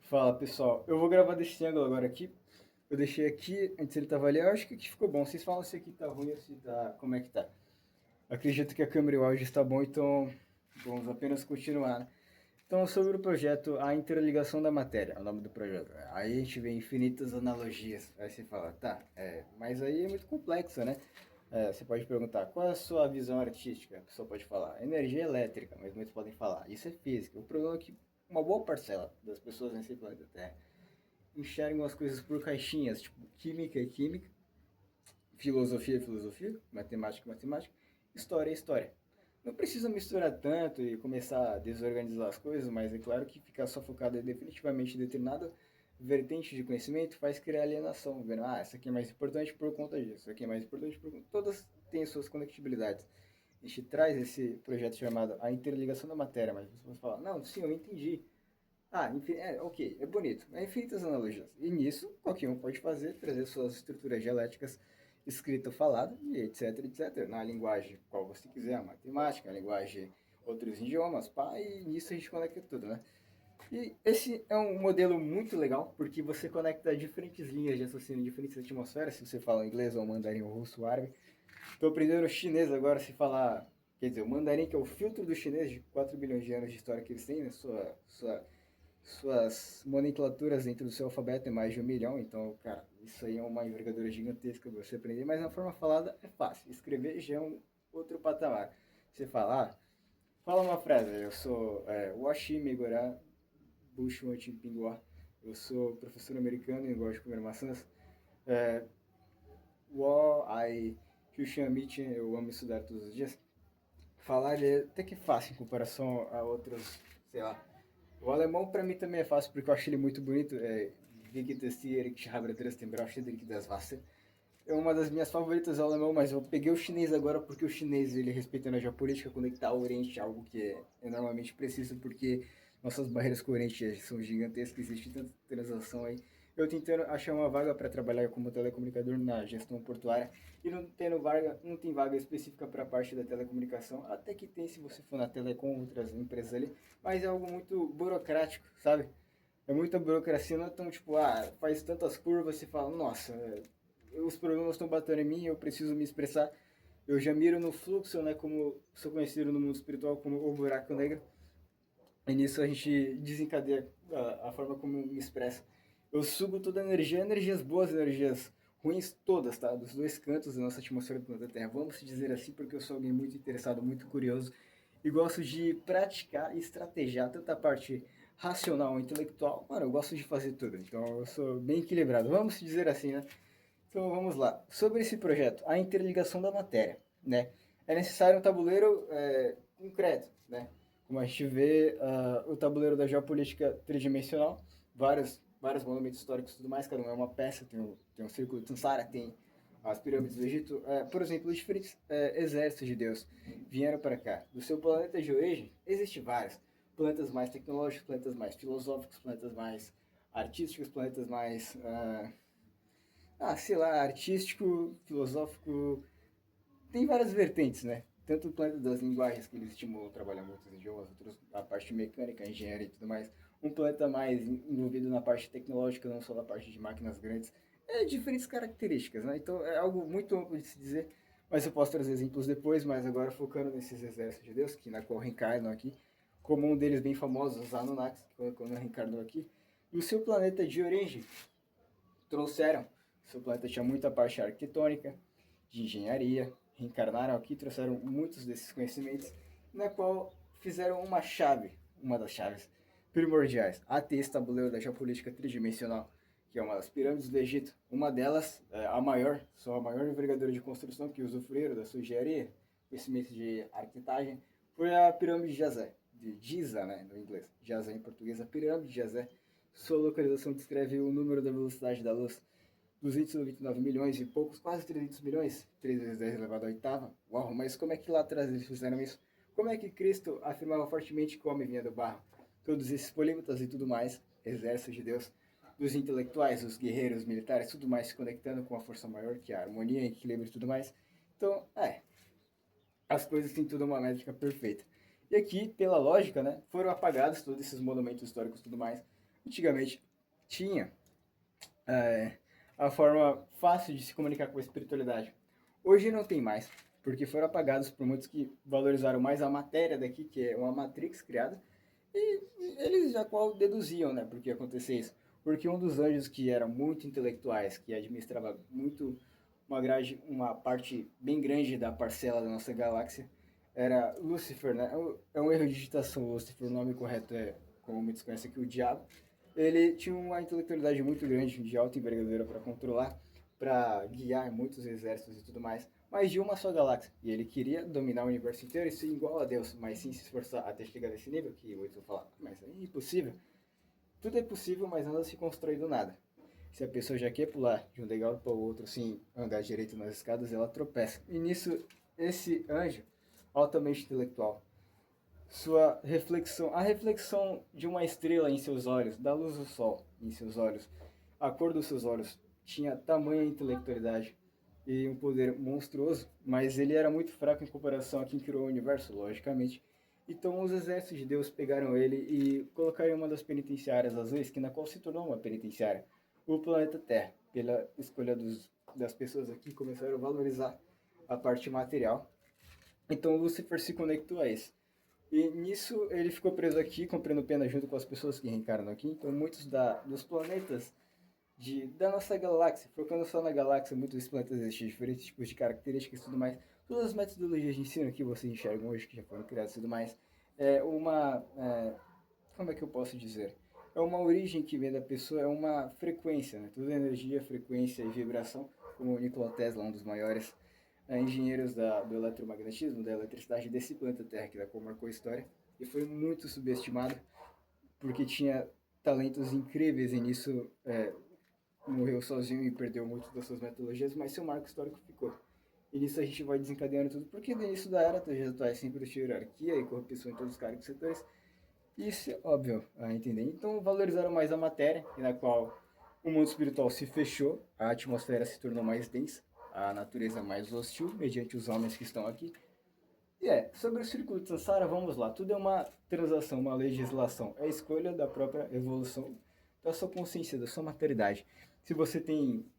Fala pessoal, eu vou gravar desse ângulo agora aqui. Eu deixei aqui, antes ele tava ali, eu acho que aqui ficou bom. Vocês falam se aqui tá ruim ou se tá. Como é que tá? Acredito que a câmera e o áudio está bom, então vamos apenas continuar, né? Então, sobre o projeto A Interligação da Matéria, é o nome do projeto. Aí a gente vê infinitas analogias. Aí você fala, tá, mas aí é muito complexo, né? Você pode perguntar, qual é a sua visão artística? A pessoa pode falar, energia elétrica, mas muitos podem falar, isso é física. O problema é que uma boa parcela das pessoas nesse planeta Terra enxergam as coisas por caixinhas, tipo, química é química, filosofia é filosofia, matemática é matemática, história é história. Não precisa misturar tanto e começar a desorganizar as coisas, mas é claro que ficar só focado definitivamente em determinada vertente de conhecimento faz criar alienação, vendo, essa aqui é mais importante por conta disso, isso aqui é mais importante por conta... Todas têm suas conectividades. A gente traz esse projeto chamado A Interligação da Matéria, mas você vai falar, não, sim, eu entendi. Ok, é bonito. É infinitas analogias. E nisso, qualquer um pode fazer, trazer suas estruturas dialéticas escrita ou falada, e etc, etc. Na linguagem qual você quiser, a matemática, a linguagem, outros idiomas, pá, e nisso a gente conecta tudo, né? E esse é um modelo muito legal, porque você conecta diferentes linhas de raciocínio, diferentes atmosferas, se você fala inglês ou mandarim ou russo ou árabe. Estou aprendendo chinês agora, se falar... Quer dizer, o mandarim, que é o filtro do chinês, de 4 bilhões de anos de história que eles têm, né? Suas nomenclaturas dentro do seu alfabeto é mais de 1 milhão, então, cara, isso aí é uma envergadura gigantesca para você aprender, mas na forma falada é fácil, escrever já é um outro patamar. Você fala, fala uma frase, eu sou Washi Megorá Bushu Chimpingua, eu sou professor americano e gosto de comer maçãs, é, Wo Ai Kyushamich, eu amo estudar todos os dias. Falar é até que fácil em comparação a outros, sei lá. O alemão para mim também é fácil porque eu acho ele muito bonito. Wie das Tier, ich habe trotzdem Brauchstedrik das Wasser. É uma das minhas favoritas o alemão, mas eu peguei o chinês agora porque o chinês, ele respeitando a geopolítica, conectar o Oriente, algo que é normalmente preciso, porque nossas barreiras com o Oriente são gigantescas, existe tanta transação aí. Eu tentando achar uma vaga para trabalhar como telecomunicador na gestão portuária e não tendo vaga, não tem vaga específica para a parte da telecomunicação, até que tem se você for na Telecom, outras empresas ali, mas é algo muito burocrático, sabe? É muita burocracia, não é tão tipo, faz tantas curvas, você fala, nossa, os problemas estão batendo em mim, eu preciso me expressar. Eu já miro no fluxo, né, como sou conhecido no mundo espiritual como o buraco negro. E nisso a gente desencadeia a forma como eu me expresso. Eu sugo toda a energia, energias boas, energias ruins, todas, tá? Dos dois cantos da nossa atmosfera do planeta Terra. Vamos dizer assim, porque eu sou alguém muito interessado, muito curioso e gosto de praticar e estrategiar tanto a parte racional, intelectual. Mano, eu gosto de fazer tudo. Então eu sou bem equilibrado. Vamos dizer assim, né? Então vamos lá. Sobre esse projeto, a interligação da matéria, né? É necessário um tabuleiro concreto, né? Como a gente vê o tabuleiro da geopolítica tridimensional, vários monumentos históricos e tudo mais, cada um é uma peça, tem um círculo de Sansara, tem as pirâmides do Egito. Por exemplo, os diferentes exércitos de Deus vieram para cá. Do seu planeta de origem, existem vários. Planetas mais tecnológicos, planetas mais filosóficos, planetas mais artísticos, planetas mais sei lá, artístico, filosófico, tem várias vertentes, né? Tanto o planeta das linguagens, que eles estimulam a trabalhar muitos idiomas, outros a parte mecânica, engenharia e tudo mais. Um planeta mais envolvido na parte tecnológica, não só na parte de máquinas grandes. Diferentes características, né? Então é algo muito amplo de se dizer, mas eu posso trazer exemplos depois, mas agora focando nesses exércitos de Deus, que na qual reencarnam aqui, como um deles bem famoso, os Anunnakis, que quando reencarnou aqui. E o seu planeta de origem trouxeram. Seu planeta tinha muita parte arquitetônica, de engenharia, reencarnaram aqui, trouxeram muitos desses conhecimentos, na qual fizeram uma das chaves primordiais, a ter esse tabuleiro da geopolítica tridimensional, que é uma das pirâmides do Egito. Uma delas, a maior, só a maior envergadura de construção que usufruíram da sua engenharia, conhecimento de arquitetagem, foi a pirâmide de Gizé, de Giza, né, no inglês, Gizé em português, a pirâmide de Gizé. Sua localização descreve o número da velocidade da luz, 229 milhões e poucos, quase 300 milhões, 3 vezes 10 elevado à oitava. Uau, mas como é que lá atrás eles fizeram isso? Como é que Cristo afirmava fortemente que o homem vinha do barro? Todos esses polímatas e tudo mais, exército de Deus, dos intelectuais, os guerreiros, os militares, tudo mais se conectando com a força maior, que é a harmonia, equilíbrio e tudo mais. Então, as coisas têm tudo uma métrica perfeita. E aqui, pela lógica, né, foram apagados todos esses monumentos históricos e tudo mais. Antigamente tinha é, a forma fácil de se comunicar com a espiritualidade. Hoje não tem mais, porque foram apagados por muitos que valorizaram mais a matéria daqui, que é uma matrix criada, e eles já qual deduziam, né, por que acontecia isso. Porque um dos anjos que era muito intelectuais, que administrava muito uma parte bem grande da parcela da nossa galáxia, era Lúcifer, né? É um erro de digitação, Lúcifer, o nome correto é, como muitos conhecem aqui, o diabo. Ele tinha uma intelectualidade muito grande, de alta envergadura para controlar, para guiar muitos exércitos e tudo mais, mas de uma só galáxia. E ele queria dominar o universo inteiro e ser igual a Deus, mas sem se esforçar até chegar nesse nível, que muitos vão falar, mas é impossível. Tudo é possível, mas nada se constrói do nada. Se a pessoa já quer pular de um degrau para o outro, sem andar direito nas escadas, ela tropeça. E nisso, esse anjo, altamente intelectual, sua reflexão, a reflexão de uma estrela em seus olhos, da luz do sol em seus olhos, a cor dos seus olhos, tinha tamanha intelectualidade e um poder monstruoso, mas ele era muito fraco em comparação a quem criou o universo, logicamente. Então os exércitos de Deus pegaram ele e colocaram em uma das penitenciárias azuis, que na qual se tornou uma penitenciária, o planeta Terra. Pela escolha das pessoas aqui, começaram a valorizar a parte material. Então Lúcifer se conectou a isso. E nisso ele ficou preso aqui, cumprindo pena junto com as pessoas que reencarnam aqui. Então muitos dos planetas da nossa galáxia, focando só na galáxia, muitos planetas existem, diferentes tipos de características e tudo mais. Todas as metodologias de ensino que vocês enxergam hoje, que já foram criadas e tudo mais, como é que eu posso dizer? É uma origem que vem da pessoa, é uma frequência, né? Toda energia, frequência e vibração, como o Nikola Tesla, um dos maiores engenheiros do eletromagnetismo, da eletricidade desse planeta Terra, que da qual marcou a história, e foi muito subestimado, porque tinha talentos incríveis e nisso morreu sozinho e perdeu muito das suas metodologias, mas seu marco histórico ficou. E nisso a gente vai desencadeando tudo, porque no início da era, tu já atuais sempre de hierarquia e corrupção em todos os cargos e setores, isso é óbvio a entender. Então valorizaram mais a matéria, na qual o mundo espiritual se fechou, a atmosfera se tornou mais densa, a natureza mais hostil, mediante os homens que estão aqui. E sobre o círculo de Sansara, vamos lá. Tudo é uma transação, uma legislação. É a escolha da própria evolução da sua consciência, da sua maturidade. Se você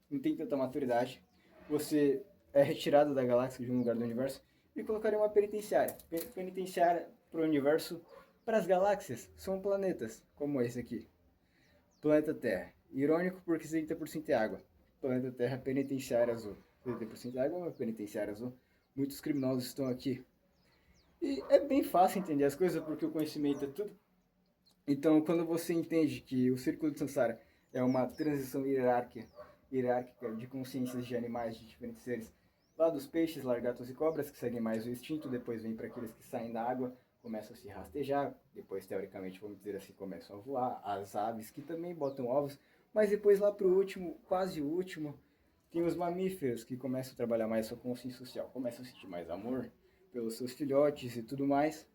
não tem tanta maturidade, você é retirado da galáxia, de um lugar do universo, e colocaria uma penitenciária. Penitenciária para o universo, para as galáxias, são planetas, como esse aqui. Planeta Terra. Irônico porque 70% é água. Planeta Terra, penitenciária azul. 70% é água, uma penitenciária azul. Muitos criminosos estão aqui. E é bem fácil entender as coisas porque o conhecimento é tudo. Então, quando você entende que o círculo de Sansara é uma transição hierárquica de consciências de animais de diferentes seres, lá dos peixes, lagartos e cobras, que seguem mais o instinto, depois vem para aqueles que saem da água, começam a se rastejar, depois, teoricamente, vamos dizer assim, começam a voar, as aves, que também botam ovos, mas depois lá para o último, quase o último, tem os mamíferos, que começam a trabalhar mais a sua consciência social, começam a sentir mais amor pelos seus filhotes e tudo mais.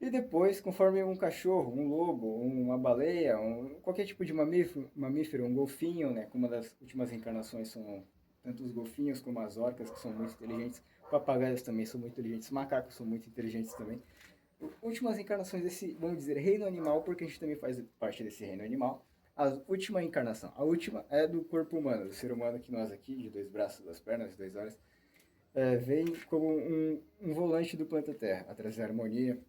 E depois, conforme um cachorro, um lobo, uma baleia, qualquer tipo de mamífero, um golfinho, né? Como uma das últimas reencarnações são tanto os golfinhos como as orcas, que são muito inteligentes. Papagaios também são muito inteligentes. Macacos são muito inteligentes também. Últimas encarnações desse, vamos dizer, reino animal, porque a gente também faz parte desse reino animal. A última encarnação. A última é do corpo humano, do ser humano que nós aqui, de 2 braços, 2 pernas, 2 olhos, vem como um volante do planeta Terra, a trazer harmonia,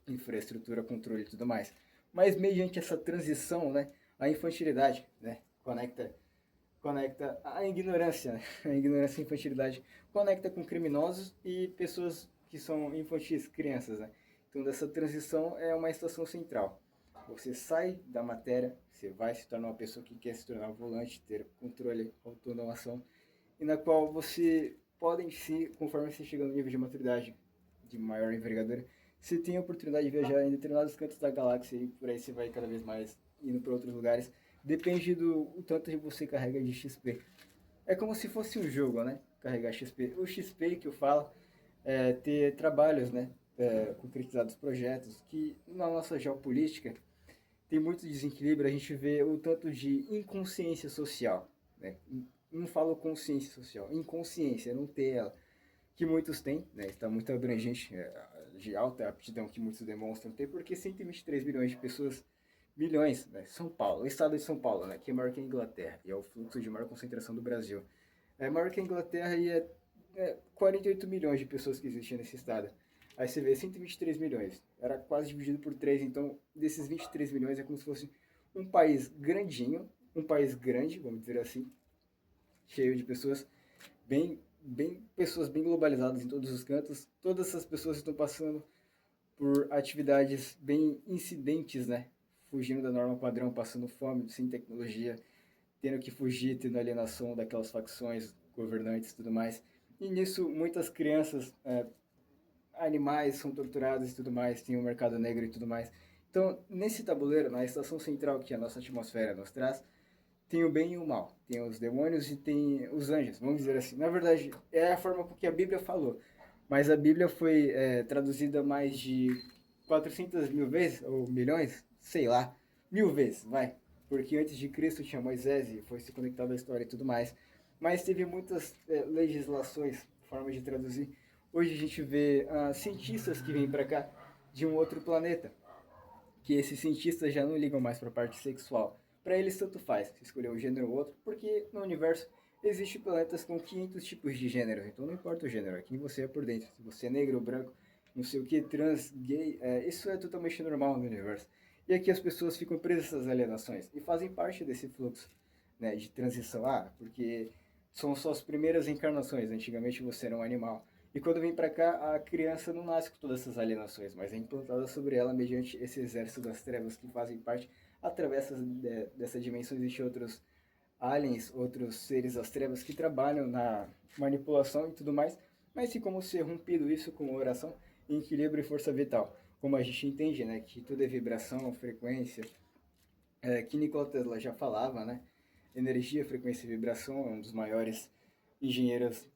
infraestrutura, controle e tudo mais. Mas mediante essa transição, né, a infantilidade, né, conecta a ignorância, né, a ignorância e a infantilidade conecta com criminosos e pessoas que são infantis, crianças, né? Então dessa transição é uma estação central. Você sai da matéria, você vai se tornar uma pessoa que quer se tornar um volante, ter controle, autonomação, e na qual você pode, se, conforme você chega no nível de maturidade de maior envergadura, você tem a oportunidade de viajar em determinados cantos da galáxia e por aí você vai cada vez mais indo para outros lugares. Depende do o tanto que você carrega de XP. É como se fosse um jogo, né? Carregar XP. O XP que eu falo é ter trabalhos, né? Concretizados projetos que na nossa geopolítica tem muito desequilíbrio. A gente vê o tanto de inconsciência social, né? Não falo consciência social, inconsciência, não ter ela que muitos têm, né? Está muito abrangente, de alta aptidão que muitos demonstram ter, porque 123 bilhões de pessoas milhões, né? São Paulo, o estado de São Paulo, né? Que é maior que a Inglaterra, e é o fluxo de maior concentração do Brasil. É maior que a Inglaterra e é 48 milhões de pessoas que existem nesse estado. Aí você vê 123 milhões. Era quase dividido por 3, então desses 23 milhões é como se fosse um país grandinho, um país grande, vamos dizer assim, cheio de pessoas pessoas bem globalizadas em todos os cantos. Todas essas pessoas estão passando por atividades bem incidentes, né? Fugindo da norma padrão, passando fome, sem tecnologia, tendo que fugir, tendo alienação daquelas facções, governantes e tudo mais. E nisso, muitas crianças, animais são torturados e tudo mais, tem o mercado negro e tudo mais. Então, nesse tabuleiro, na estação central que a nossa atmosfera nos traz, tem o bem e o mal. Tem os demônios e tem os anjos, vamos dizer assim. Na verdade, é a forma que a Bíblia falou. Mas a Bíblia foi traduzida mais de 400 mil vezes, ou milhões, sei lá, 1000 vezes, vai. Porque antes de Cristo tinha Moisés e foi se conectado à história e tudo mais. Mas teve muitas legislações, formas de traduzir. Hoje a gente vê cientistas que vêm para cá de um outro planeta, que esses cientistas já não ligam mais para a parte sexual. Para eles tanto faz se escolher um gênero ou outro, porque no universo existem planetas com 500 tipos de gêneros, então não importa o gênero, é quem você é por dentro. Se você é negro, branco, não sei o que, trans, gay, isso é totalmente normal no universo. E aqui as pessoas ficam presas a essas alienações e fazem parte desse fluxo, né, de transição. Porque são só as primeiras encarnações, antigamente você era um animal. E quando vem para cá, a criança não nasce com todas essas alienações, mas é implantada sobre ela mediante esse exército das trevas que fazem parte. Através dessa dimensão existem outros aliens, outros seres das trevas que trabalham na manipulação e tudo mais, mas tem como ser rompido isso com oração, equilíbrio e força vital. Como a gente entende, né, que tudo é vibração, frequência, que Nikola Tesla já falava, né, energia, frequência e vibração, é um dos maiores engenheiros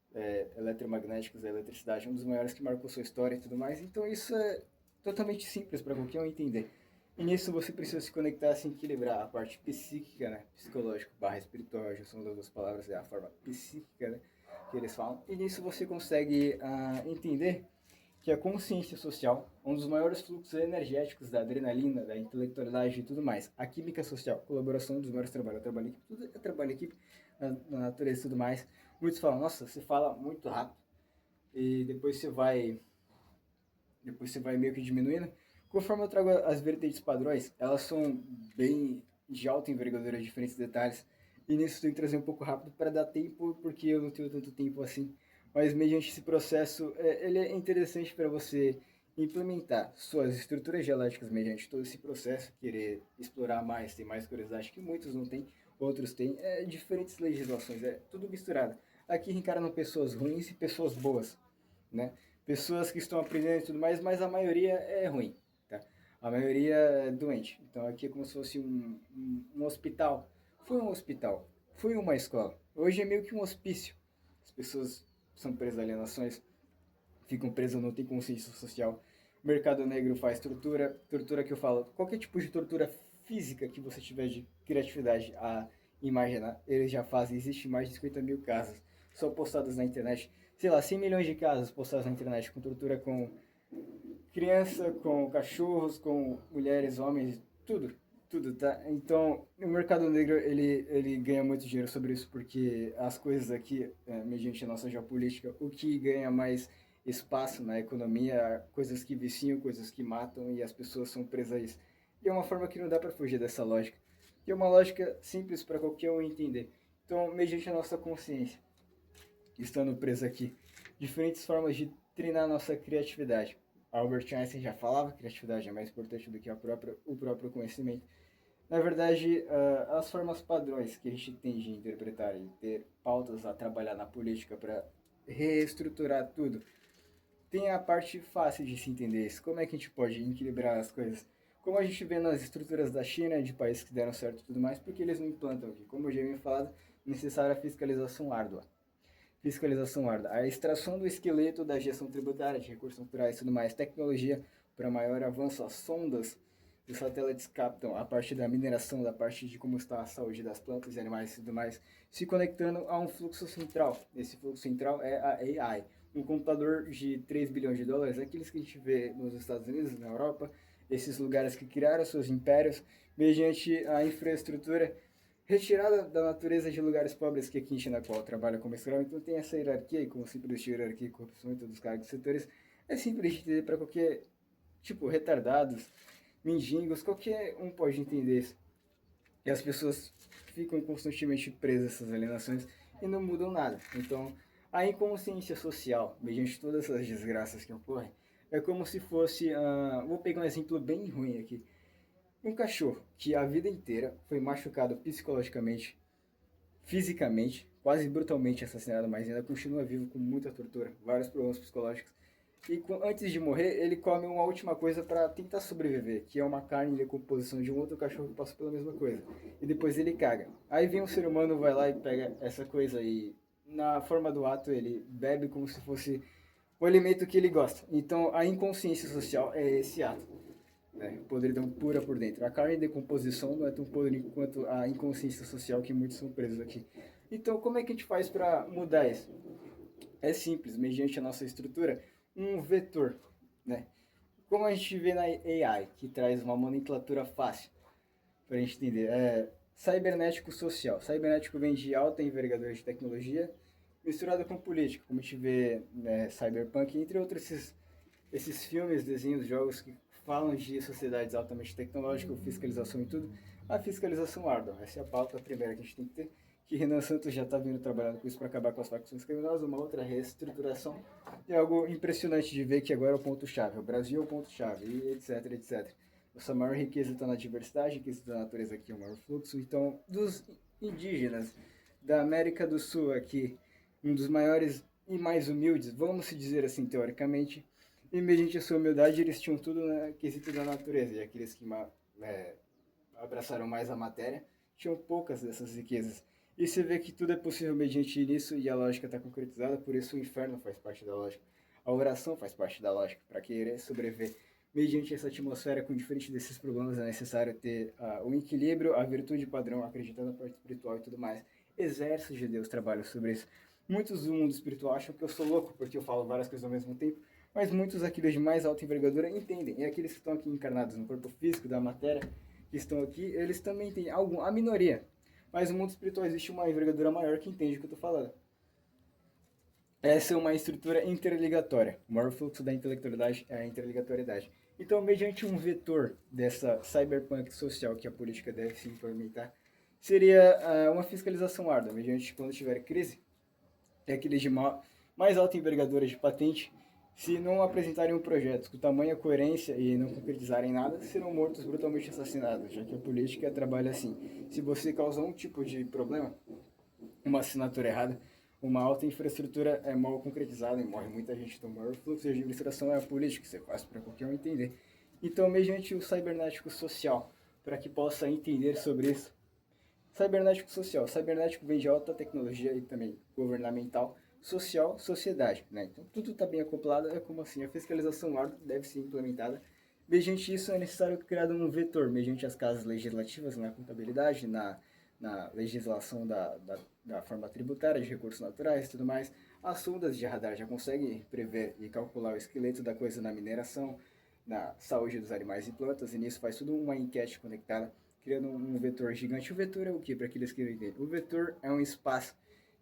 eletromagnéticos da eletricidade, um dos maiores que marcou sua história e tudo mais. Então isso é totalmente simples para qualquer um entender. E nisso você precisa se conectar, se equilibrar a parte psíquica, né, psicológico barra espiritual, já são das duas palavras, é a forma psíquica, né, que eles falam. E nisso você consegue entender que a consciência social, um dos maiores fluxos energéticos da adrenalina, da intelectualidade e tudo mais, a química social, colaboração dos maiores trabalhos, trabalho em equipe, tudo é trabalho em equipe, na natureza e tudo mais. Muitos falam, nossa, você fala muito rápido e depois você vai meio que diminuindo. Conforme eu trago as vertentes padrões, elas são bem de alta envergadura, diferentes detalhes. E nisso tem que trazer um pouco rápido para dar tempo, porque eu não tenho tanto tempo assim. Mas mediante esse processo, ele é interessante para você implementar suas estruturas geológicas mediante todo esse processo, querer explorar mais, ter mais curiosidade, que muitos não têm, outros têm, diferentes legislações, é tudo misturado. Aqui reencarnam pessoas ruins e pessoas boas, né? Pessoas que estão aprendendo e tudo mais, mas a maioria é ruim, tá? A maioria é doente. Então aqui é como se fosse um hospital. Foi um hospital, foi uma escola. Hoje é meio que um hospício. As pessoas são presas a alienações, ficam presas, não têm consciência social. O mercado negro faz tortura, tortura que eu falo, qualquer tipo de tortura física que você tiver de criatividade a imaginar, eles já fazem. Existe mais de 50 mil casos só postados na internet. Sei lá, 100 milhões de casos postados na internet com tortura com criança, com cachorros, com mulheres, homens, tudo, tudo, tá? Então, o mercado negro, ele ganha muito dinheiro sobre isso, porque as coisas aqui, mediante a nossa geopolítica, o que ganha mais espaço na economia, coisas que viciam, coisas que matam, e as pessoas são presas a isso. E é uma forma que não dá para fugir dessa lógica. E é uma lógica simples para qualquer um entender. Então, mediante a nossa consciência, estando preso aqui, diferentes formas de treinar a nossa criatividade. Albert Einstein já falava que criatividade é mais importante do que o próprio conhecimento. Na verdade, as formas padrões que a gente tem de interpretar e ter pautas a trabalhar na política para reestruturar tudo, tem a parte fácil de se entender isso. Como é que a gente pode equilibrar as coisas? Como a gente vê nas estruturas da China, de países que deram certo e tudo mais, porque eles não implantam aqui. Como eu já havia falado, necessária a fiscalização árdua. Fiscalização árdua. A extração do esqueleto da gestão tributária, de recursos naturais e tudo mais, tecnologia para maior avanço, as sondas os satélites captam a parte da mineração, da parte de como está a saúde das plantas e animais e tudo mais, se conectando a um fluxo central. Esse fluxo central é a AI, um computador de 3 bilhões de dólares, aqueles que a gente vê nos Estados Unidos, na Europa, esses lugares que criaram seus impérios mediante a infraestrutura retirada da natureza de lugares pobres que aqui em China qual trabalha como escravo. Então tem essa hierarquia, e como simples hierarquia e corrupção em todos os cargos e setores, é simples de entender para qualquer, tipo, retardados, mendigos, qualquer um pode entender isso. E as pessoas ficam constantemente presas a essas alienações e não mudam nada. Então, a inconsciência social, mediante todas essas desgraças que ocorrem, é como se fosse, vou pegar um exemplo bem ruim aqui, um cachorro que a vida inteira foi machucado psicologicamente, fisicamente, quase brutalmente assassinado, mas ainda continua vivo com muita tortura, vários problemas psicológicos. E antes de morrer, ele come uma última coisa para tentar sobreviver, que é uma carne de decomposição de um outro cachorro que passou pela mesma coisa. E depois ele caga. Aí vem um ser humano, vai lá e pega essa coisa e, na forma do ato, ele bebe como se fosse o alimento que ele gosta. Então, a inconsciência social é esse ato. Podridão pura por dentro. A carne em decomposição não é tão podre quanto a inconsciência social que muitos são presos aqui. Então, como é que a gente faz para mudar isso? É simples, mediante a nossa estrutura, um vetor, né? Como a gente vê na AI, que traz uma nomenclatura fácil para a gente entender, cibernético social. Cibernético vem de alta envergadura de tecnologia, misturado com política, como a gente vê, né, Cyberpunk, entre outros esses filmes, desenhos, jogos que falam de sociedades altamente tecnológicas, fiscalização e tudo. A fiscalização árdua, essa é a pauta primeira que a gente tem que ter, que Renan Santos já está vindo trabalhando com isso para acabar com as facções criminosas, uma outra reestruturação. É algo impressionante de ver que agora é o ponto-chave, o Brasil é o ponto-chave, e etc, etc. Nossa maior riqueza está na diversidade, riqueza da natureza aqui é o maior fluxo. Então, dos indígenas da América do Sul aqui, um dos maiores e mais humildes, vamos se dizer assim, teoricamente, e mediante a sua humildade, eles tinham tudo na quesito da natureza. E aqueles que abraçaram mais a matéria tinham poucas dessas riquezas. E você vê que tudo é possível mediante isso e a lógica está concretizada, por isso o inferno faz parte da lógica. A oração faz parte da lógica. Para querer sobreviver mediante essa atmosfera com diferentes desses problemas, é necessário ter o equilíbrio, a virtude padrão, acreditar na parte espiritual e tudo mais. Exércitos de Deus trabalham sobre isso. Muitos do mundo espiritual acham que eu sou louco porque eu falo várias coisas ao mesmo tempo, mas muitos aqueles de mais alta envergadura entendem. E aqueles que estão aqui encarnados no corpo físico da matéria, que estão aqui, eles também têm a minoria. Mas no mundo espiritual existe uma envergadura maior que entende o que eu estou falando. Essa é uma estrutura interligatória. O maior fluxo da intelectualidade é a interligatoriedade. Então, mediante um vetor dessa cyberpunk social que a política deve se implementar, seria uma fiscalização árdua, mediante quando tiver crise, aqueles de mais alta envergadura de patente, se não apresentarem um projeto com tamanha coerência e não concretizarem nada, serão mortos brutalmente assassinados, já que a política trabalha assim. Se você causar um tipo de problema, uma assinatura errada, uma alta infraestrutura é mal concretizada e morre muita gente. Então, o maior fluxo de administração é a política, isso é fácil para qualquer um entender. Então, mediante o cibernético social, para que possa entender sobre isso. Cibernético social. Cibernético vem de alta tecnologia e também governamental, social, sociedade. Né? Então, tudo está bem acoplado. É como assim, a fiscalização árdua deve ser implementada. Mediante isso, é necessário criar um vetor, mediante as casas legislativas, na contabilidade, na legislação da forma tributária, de recursos naturais e tudo mais. As sondas de radar já conseguem prever e calcular o esqueleto da coisa na mineração, na saúde dos animais e plantas, e nisso faz tudo uma enquete conectada, criando um vetor gigante. O vetor é o que, para aqueles que não entendem? O vetor é um espaço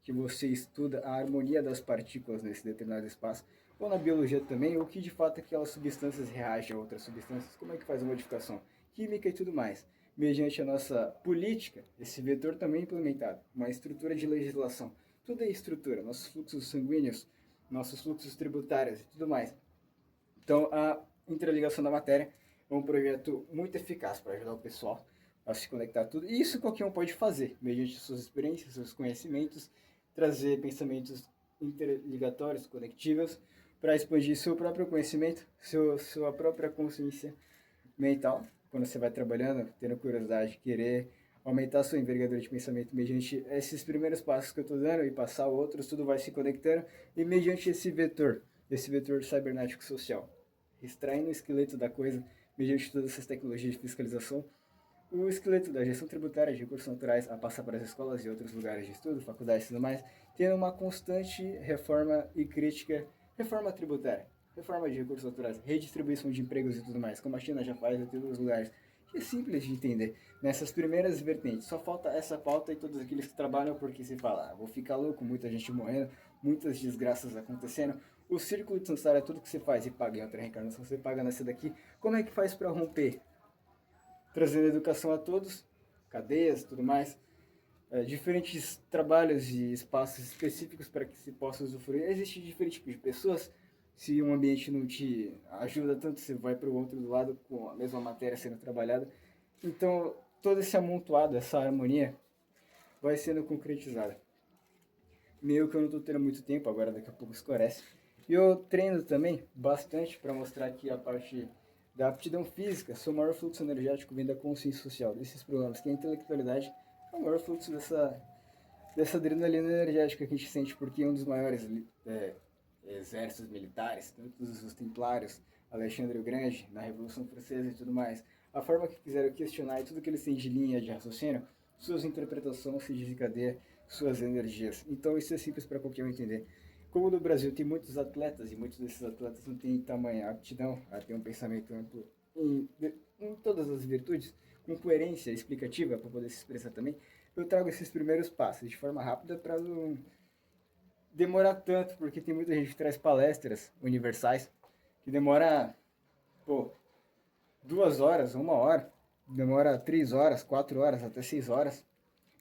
que você estuda a harmonia das partículas nesse determinado espaço, ou na biologia também, ou que de fato aquelas substâncias reagem a outras substâncias, como é que faz a modificação química e tudo mais. Mediante a nossa política, esse vetor também é implementado, uma estrutura de legislação. Tudo é estrutura, nossos fluxos sanguíneos, nossos fluxos tributários e tudo mais. Então, a interligação da matéria é um projeto muito eficaz para ajudar o pessoal a se conectar tudo. E isso qualquer um pode fazer, mediante suas experiências, seus conhecimentos, trazer pensamentos interligatórios, conectivos, para expandir seu próprio conhecimento, sua própria consciência mental, quando você vai trabalhando, tendo curiosidade, querer aumentar sua envergadura de pensamento mediante esses primeiros passos que eu estou dando e passar outros, tudo vai se conectando e mediante esse vetor cibernético social, extraindo o esqueleto da coisa mediante todas essas tecnologias de fiscalização, o esqueleto da gestão tributária de recursos naturais a passar para as escolas e outros lugares de estudo, faculdades e tudo mais, tendo uma constante reforma e crítica, reforma tributária, reforma de recursos naturais, redistribuição de empregos e tudo mais, como a China já faz em todos os lugares. é simples de entender. Nessas primeiras vertentes, só falta essa pauta e todos aqueles que trabalham porque se fala, vou ficar louco, muita gente morrendo, muitas desgraças acontecendo. O círculo de samsara é tudo que você faz e paga em outra reencarnação, você paga nessa daqui. Como é que faz para romper? Trazendo educação a todos, cadeias, tudo mais, diferentes trabalhos e espaços específicos para que se possa usufruir. Existem diferentes tipos de pessoas. Se um ambiente não te ajuda tanto, você vai para o outro do lado com a mesma matéria sendo trabalhada. Então, todo esse amontoado, essa harmonia, vai sendo concretizada. Meio que eu não estou tendo muito tempo, agora daqui a pouco esclarece. E eu treino também bastante para mostrar que a parte da aptidão física, seu maior fluxo energético vem da consciência social, desses programas, que a intelectualidade é o maior fluxo dessa adrenalina energética que a gente sente, porque um dos maiores exércitos militares, tantos os templários, Alexandre o Grande, na Revolução Francesa e tudo mais, a forma que quiseram questionar e tudo que eles têm de linha de raciocínio, suas interpretações se desencadeia suas energias. Então isso é simples para qualquer um entender. Como no Brasil tem muitos atletas e muitos desses atletas não têm tamanha aptidão a ter um pensamento amplo em todas as virtudes, com coerência explicativa para poder se expressar também, eu trago esses primeiros passos de forma rápida para não demorar tanto, porque tem muita gente que traz palestras universais que demora, pô, 2 horas, 1 hora, demora 3 horas, 4 horas, até 6 horas.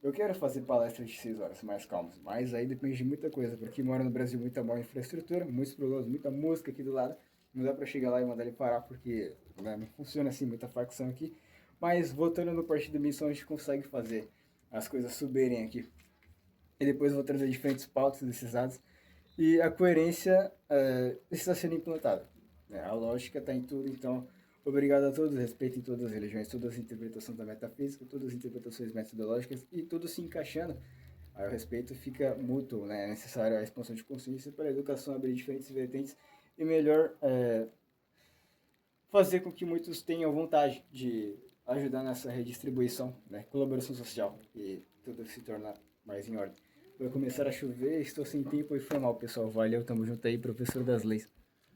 Eu quero fazer palestras de 6 horas mais calmas, mas aí depende de muita coisa, porque mora no Brasil muita má infraestrutura, muitos problemas, muita música aqui do lado, não dá pra chegar lá e mandar ele parar, porque né, não funciona assim, muita facção aqui. Mas voltando no Partido da Missão, a gente consegue fazer as coisas subirem aqui. E depois eu vou trazer diferentes pautas desses dados. E a coerência está sendo implantada. Né? A lógica está em tudo, então obrigado a todos, respeitem todas as religiões, todas as interpretações da metafísica, todas as interpretações metodológicas e tudo se encaixando. Aí o respeito fica mútuo, né? É necessário a expansão de consciência para a educação abrir diferentes vertentes e melhor fazer com que muitos tenham vontade de ajudar nessa redistribuição, né? Colaboração social e tudo se tornar mais em ordem. Vai começar a chover, estou sem tempo e foi mal, pessoal. Valeu, tamo junto aí, professor das leis.